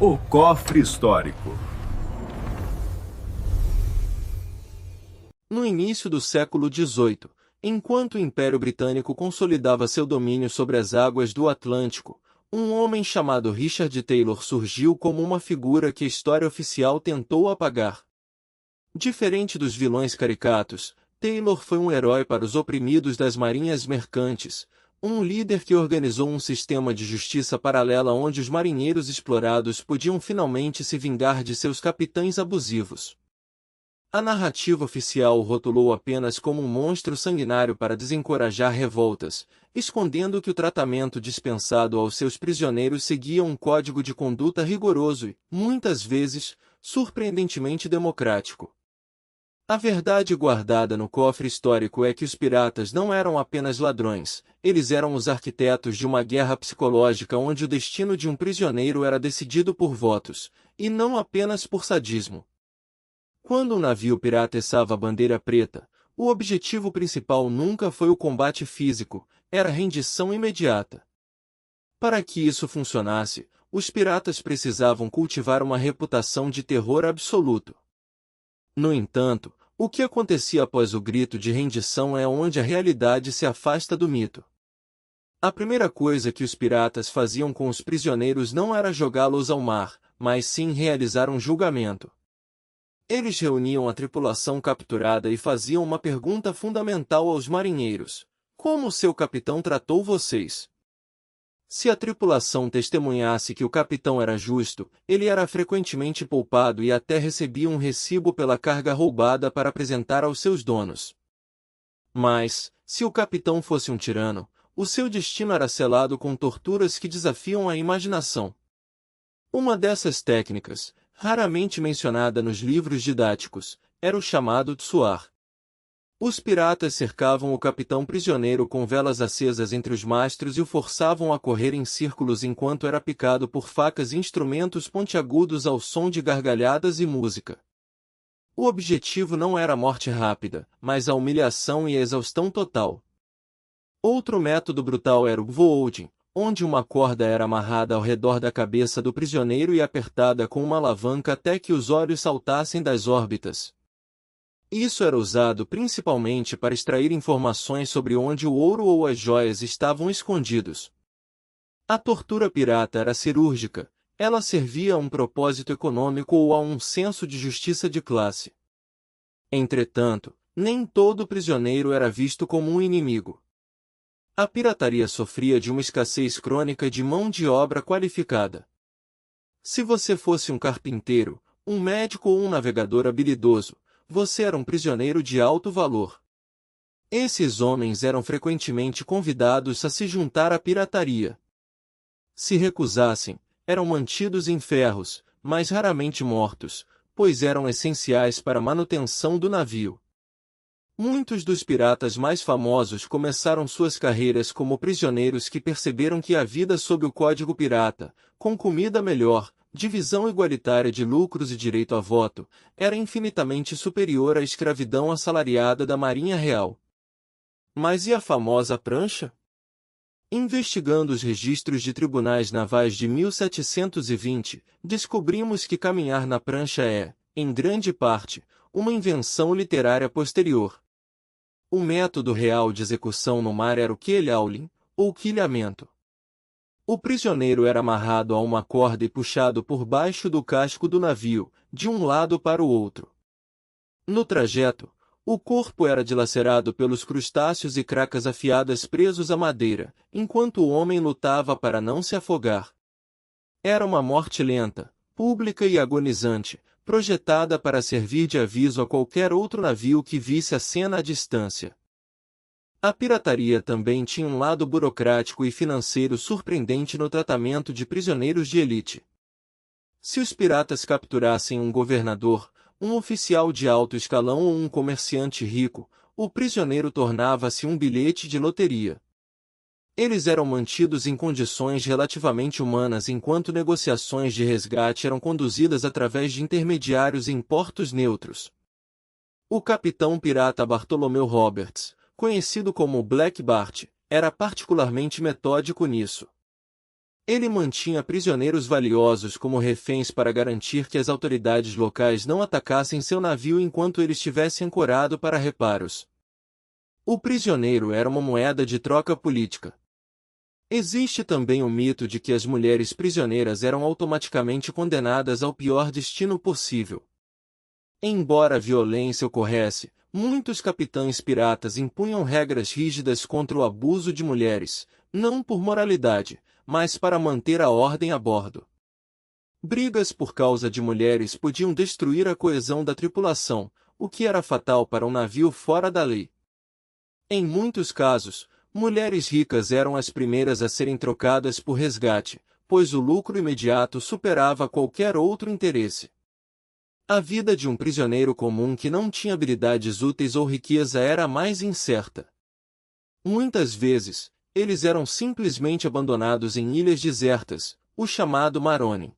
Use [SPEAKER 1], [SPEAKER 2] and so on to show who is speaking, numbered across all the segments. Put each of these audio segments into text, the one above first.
[SPEAKER 1] O cofre histórico.
[SPEAKER 2] No início do século XVIII, enquanto o Império Britânico consolidava seu domínio sobre as águas do Atlântico, um homem chamado Richard Taylor surgiu como uma figura que a história oficial tentou apagar. Diferente dos vilões caricatos, Taylor foi um herói para os oprimidos das marinhas mercantes, um líder que organizou um sistema de justiça paralela onde os marinheiros explorados podiam finalmente se vingar de seus capitães abusivos. A narrativa oficial o rotulou apenas como um monstro sanguinário para desencorajar revoltas, escondendo que o tratamento dispensado aos seus prisioneiros seguia um código de conduta rigoroso e, muitas vezes, surpreendentemente democrático. A verdade guardada no cofre histórico é que os piratas não eram apenas ladrões, eles eram os arquitetos de uma guerra psicológica onde o destino de um prisioneiro era decidido por votos, e não apenas por sadismo. Quando um navio pirata içava a bandeira preta, o objetivo principal nunca foi o combate físico, era a rendição imediata. Para que isso funcionasse, os piratas precisavam cultivar uma reputação de terror absoluto. No entanto, o que acontecia após o grito de rendição é onde a realidade se afasta do mito. A primeira coisa que os piratas faziam com os prisioneiros não era jogá-los ao mar, mas sim realizar um julgamento. Eles reuniam a tripulação capturada e faziam uma pergunta fundamental aos marinheiros: como seu capitão tratou vocês? Se a tripulação testemunhasse que o capitão era justo, ele era frequentemente poupado e até recebia um recibo pela carga roubada para apresentar aos seus donos. Mas, se o capitão fosse um tirano, o seu destino era selado com torturas que desafiam a imaginação. Uma dessas técnicas, raramente mencionada nos livros didáticos, era o chamado tsuar. Os piratas cercavam o capitão prisioneiro com velas acesas entre os mastros e o forçavam a correr em círculos enquanto era picado por facas e instrumentos pontiagudos ao som de gargalhadas e música. O objetivo não era a morte rápida, mas a humilhação e a exaustão total. Outro método brutal era o voodoo, onde uma corda era amarrada ao redor da cabeça do prisioneiro e apertada com uma alavanca até que os olhos saltassem das órbitas. Isso era usado principalmente para extrair informações sobre onde o ouro ou as joias estavam escondidos. A tortura pirata era cirúrgica, ela servia a um propósito econômico ou a um senso de justiça de classe. Entretanto, nem todo prisioneiro era visto como um inimigo. A pirataria sofria de uma escassez crônica de mão de obra qualificada. Se você fosse um carpinteiro, um médico ou um navegador habilidoso, você era um prisioneiro de alto valor. Esses homens eram frequentemente convidados a se juntar à pirataria. Se recusassem, eram mantidos em ferros, mas raramente mortos, pois eram essenciais para a manutenção do navio. Muitos dos piratas mais famosos começaram suas carreiras como prisioneiros que perceberam que a vida sob o Código Pirata, com comida melhor, divisão igualitária de lucros e direito a voto, era infinitamente superior à escravidão assalariada da Marinha Real. Mas e a famosa prancha? Investigando os registros de tribunais navais de 1720, descobrimos que caminhar na prancha é, em grande parte, uma invenção literária posterior. O método real de execução no mar era o quilhauling, ou quilhamento. O prisioneiro era amarrado a uma corda e puxado por baixo do casco do navio, de um lado para o outro. No trajeto, o corpo era dilacerado pelos crustáceos e cracas afiadas presos à madeira, enquanto o homem lutava para não se afogar. Era uma morte lenta, pública e agonizante, projetada para servir de aviso a qualquer outro navio que visse a cena à distância. A pirataria também tinha um lado burocrático e financeiro surpreendente no tratamento de prisioneiros de elite. Se os piratas capturassem um governador, um oficial de alto escalão ou um comerciante rico, o prisioneiro tornava-se um bilhete de loteria. Eles eram mantidos em condições relativamente humanas enquanto negociações de resgate eram conduzidas através de intermediários em portos neutros. O capitão pirata Bartholomew Roberts, conhecido como Black Bart, era particularmente metódico nisso. Ele mantinha prisioneiros valiosos como reféns para garantir que as autoridades locais não atacassem seu navio enquanto ele estivesse ancorado para reparos. O prisioneiro era uma moeda de troca política. Existe também o mito de que as mulheres prisioneiras eram automaticamente condenadas ao pior destino possível. Embora a violência ocorresse, muitos capitães piratas impunham regras rígidas contra o abuso de mulheres, não por moralidade, mas para manter a ordem a bordo. Brigas por causa de mulheres podiam destruir a coesão da tripulação, o que era fatal para um navio fora da lei. Em muitos casos, mulheres ricas eram as primeiras a serem trocadas por resgate, pois o lucro imediato superava qualquer outro interesse. A vida de um prisioneiro comum que não tinha habilidades úteis ou riqueza era mais incerta. Muitas vezes, eles eram simplesmente abandonados em ilhas desertas, o chamado Maroni.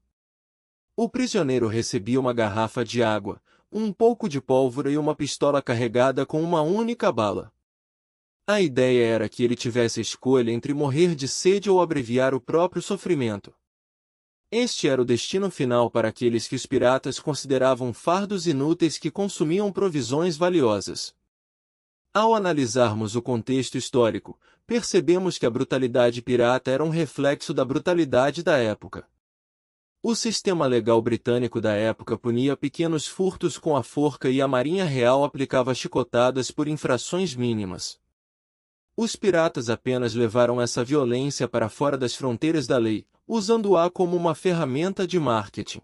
[SPEAKER 2] O prisioneiro recebia uma garrafa de água, um pouco de pólvora e uma pistola carregada com uma única bala. A ideia era que ele tivesse a escolha entre morrer de sede ou abreviar o próprio sofrimento. Este era o destino final para aqueles que os piratas consideravam fardos inúteis que consumiam provisões valiosas. Ao analisarmos o contexto histórico, percebemos que a brutalidade pirata era um reflexo da brutalidade da época. O sistema legal britânico da época punia pequenos furtos com a forca e a Marinha Real aplicava chicotadas por infrações mínimas. Os piratas apenas levaram essa violência para fora das fronteiras da lei, usando-a como uma ferramenta de marketing.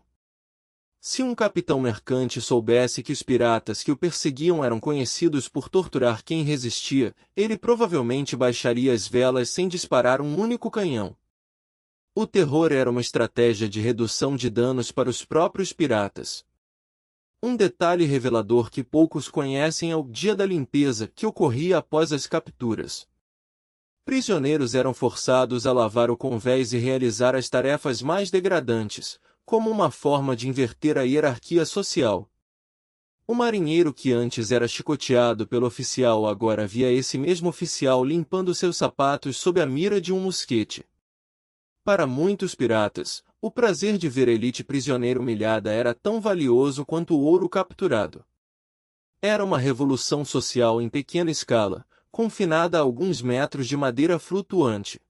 [SPEAKER 2] Se um capitão mercante soubesse que os piratas que o perseguiam eram conhecidos por torturar quem resistia, ele provavelmente baixaria as velas sem disparar um único canhão. O terror era uma estratégia de redução de danos para os próprios piratas. Um detalhe revelador que poucos conhecem é o dia da limpeza que ocorria após as capturas. Prisioneiros eram forçados a lavar o convés e realizar as tarefas mais degradantes, como uma forma de inverter a hierarquia social. O marinheiro que antes era chicoteado pelo oficial agora via esse mesmo oficial limpando seus sapatos sob a mira de um mosquete. Para muitos piratas, o prazer de ver a elite prisioneira humilhada era tão valioso quanto o ouro capturado. Era uma revolução social em pequena escala, confinada a alguns metros de madeira flutuante.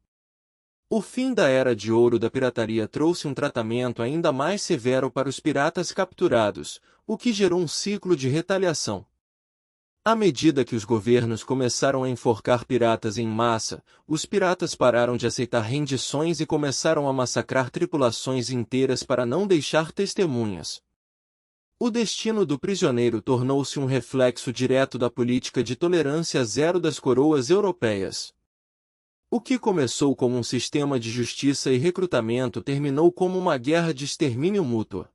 [SPEAKER 2] O fim da Era de Ouro da pirataria trouxe um tratamento ainda mais severo para os piratas capturados, o que gerou um ciclo de retaliação. À medida que os governos começaram a enforcar piratas em massa, os piratas pararam de aceitar rendições e começaram a massacrar tripulações inteiras para não deixar testemunhas. O destino do prisioneiro tornou-se um reflexo direto da política de tolerância zero das coroas europeias. O que começou como um sistema de justiça e recrutamento terminou como uma guerra de extermínio mútuo.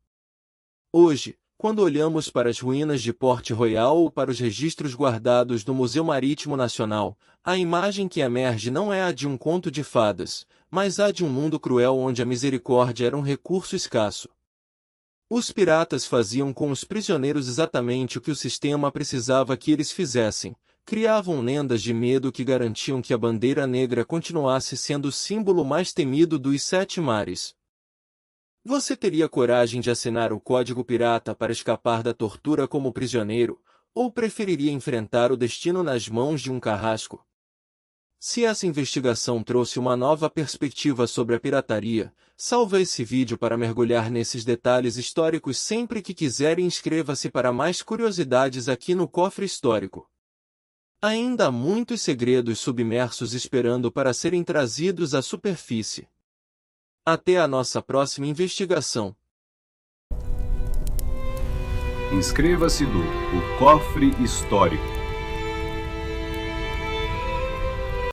[SPEAKER 2] Hoje, quando olhamos para as ruínas de Port Royal ou para os registros guardados do Museu Marítimo Nacional, a imagem que emerge não é a de um conto de fadas, mas a de um mundo cruel onde a misericórdia era um recurso escasso. Os piratas faziam com os prisioneiros exatamente o que o sistema precisava que eles fizessem. Criavam lendas de medo que garantiam que a bandeira negra continuasse sendo o símbolo mais temido dos sete mares. Você teria coragem de assinar o Código Pirata para escapar da tortura como prisioneiro, ou preferiria enfrentar o destino nas mãos de um carrasco? Se essa investigação trouxe uma nova perspectiva sobre a pirataria, salva esse vídeo para mergulhar nesses detalhes históricos sempre que quiser e inscreva-se para mais curiosidades aqui no Cofre Histórico. Ainda há muitos segredos submersos esperando para serem trazidos à superfície. Até a nossa próxima investigação.
[SPEAKER 1] Inscreva-se no O Cofre Histórico.